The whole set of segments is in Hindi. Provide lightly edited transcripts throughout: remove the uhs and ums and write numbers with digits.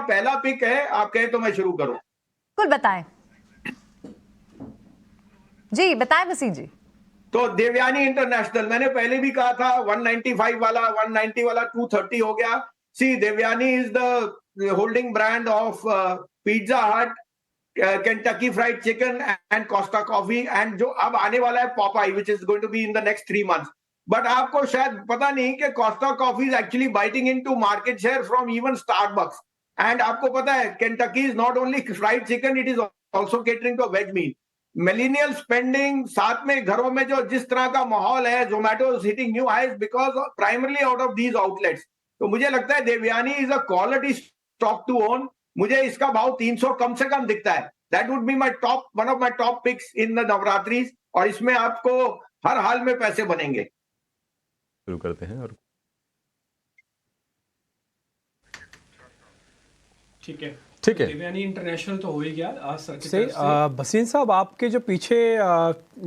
पहला पिक है, आप कहे तो मैं शुरू करूं? बिल्कुल बताएं जी, बताएं वसीम जी। तो देवयानी इंटरनेशनल, मैंने पहले भी कहा था 195 वाला, 190 वाला 230 हो गया। See, Devyani is the holding brand of Pizza Hut, Kentucky Fried Chicken and Costa Coffee, and जो अब आने वाला है Popeyes, which is going to be in the next 3 months। But आपको शायद पता नहीं कि Costa Coffee is actually biting into market share from even Starbucks. And आपको पता है Kentucky is not only fried chicken, it is also catering to veg meal. Millennial spending, साथ में घरों में जो जिस तरह का माहौल है, Zomato is hitting new highs because primarily out of these outlets. तो मुझे लगता है Devyani is a quality stock to own. मुझे इसका भाव 300 कम से कम दिखता है। That would be my top, one of my top picks in the Navratris, और इसमें आपको हर हाल में पैसे बनेंगे। शुरू करते हैं और ठीक है देवयानी इंटरनेशनल तो हो ही गया आज सर की से। तरफ से। बसीन साहब, आपके जो पीछे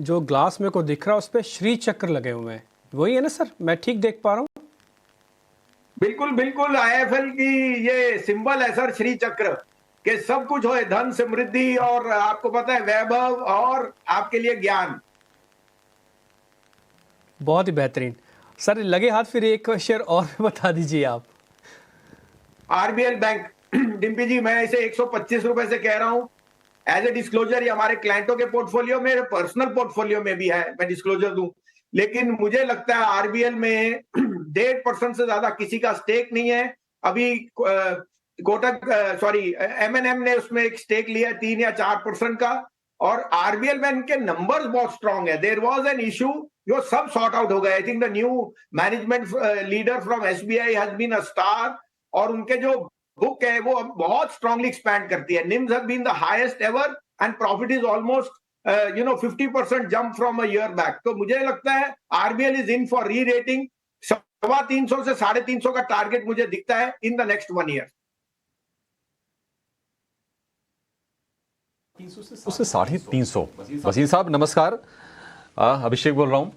जो ग्लास में को दिख रहा है उस पर श्री चक्र लगे हुए हैं, वही है ना सर? मैं ठीक देख पा रहा हूँ? बिल्कुल बिल्कुल, आईएफएल की ये सिंबल है सर, श्री चक्र, के सब कुछ हो, धन समृद्धि और आपको पता है वैभव और आपके लिए ज्ञान। बहुत ही बेहतरीन सर। लगे हाथ फिर एक शेयर और बता दीजिए आप। आरबीएल बैंक, डिम्पी जी, मैं इसे 125 रुपए से कह रहा हूं। एज ए डिस्क्लोजर, ये हमारे क्लाइंटों के पोर्टफोलियो में, पर्सनल पोर्टफोलियो में भी है, मैं डिस्क्लोजर दूं। लेकिन मुझे लगता है आरबीएल में 1.5% से ज्यादा किसी का स्टेक नहीं है। अभी कोटक, सॉरी, एमएनएम ने उसमें एक स्टेक लिया है 3 या 4% का, और आरबीएल बैंक के नंबर्स बहुत स्ट्रांग है। देयर वाज एन इशू जो सब सॉर्ट आउट हो गया। I think the new management leader from SBI has been a star, और उनके जो बुक है वो अब बहुत स्ट्रांगली एक्सपैंड करती है। NIMs have been the highest ever and profit is almost 50% jump from a year back. तो मुझे लगता है RBL is in for rerating. 350 से 350 का टारगेट मुझे दिखता है इन द नेक्स्ट 1 year। 300 से 350। वसीम साहब नमस्कार, अभिषेक बोल रहा हूं।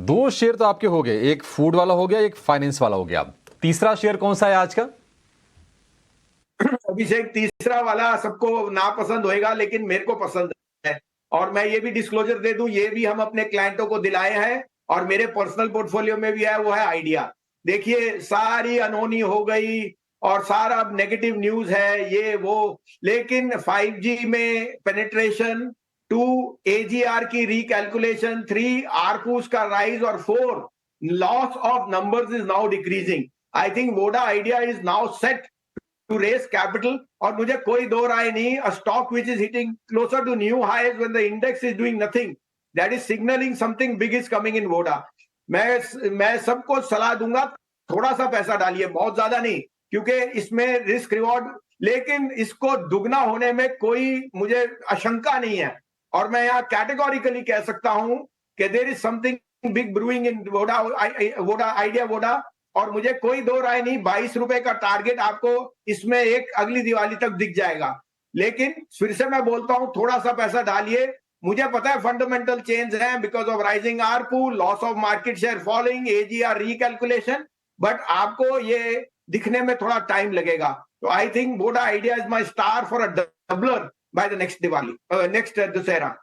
2 शेयर तो आपके हो गए, एक फूड वाला हो गया, एक फाइनेंस वाला हो गया। तीसरा शेयर कौन सा है आज का? अभिषेक, तीसरा वाला सबको नापसंद होएगा, लेकिन मेरे को पसंद है। और मैं ये भी डिस्क्लोजर दे दूं, ये भी हम अपने क्लाइंटों को दिलाए हैं और मेरे पर्सनल पोर्टफोलियो में भी है, वो है आइडिया। देखिए, सारी अनहोनी हो गई और सारा अब नेगेटिव न्यूज है ये वो, लेकिन 5G में पेनिट्रेशन, 2 AGR की रिकैलकुलेशन, 3 आरपूस का राइज, और 4 loss of numbers is now decreasing. I think Voda idea is now set to raise capital, और मुझे कोई दो राय नहीं, a stock which is hitting closer to new highs when the index is doing nothing, that is signaling something big is coming in Voda। मैं सबको सलाह दूंगा, थोड़ा सा पैसा डालिए, बहुत ज्यादा नहीं, क्योंकि इसमें रिस्क रिवॉर्ड, लेकिन इसको दुगना होने में कोई मुझे आशंका नहीं है। और मैं यहाँ कैटेगोरिकली कह सकता हूं कि there is something big brewing in Voda Idea Voda, और मुझे कोई दो राय नहीं, 22 रुपए का टारगेट आपको इसमें एक अगली दिवाली तक दिख जाएगा। लेकिन फिर से मैं बोलता हूं, थोड़ा सा पैसा डालिए। मुझे पता है फंडामेंटल चेंज है because of rising ARPU, loss of market share following, AGR recalculation, but आपको ये दिखने में थोड़ा टाइम लगेगा। तो I think Voda idea is my star for a doubler by the next Diwali, next Dussehra.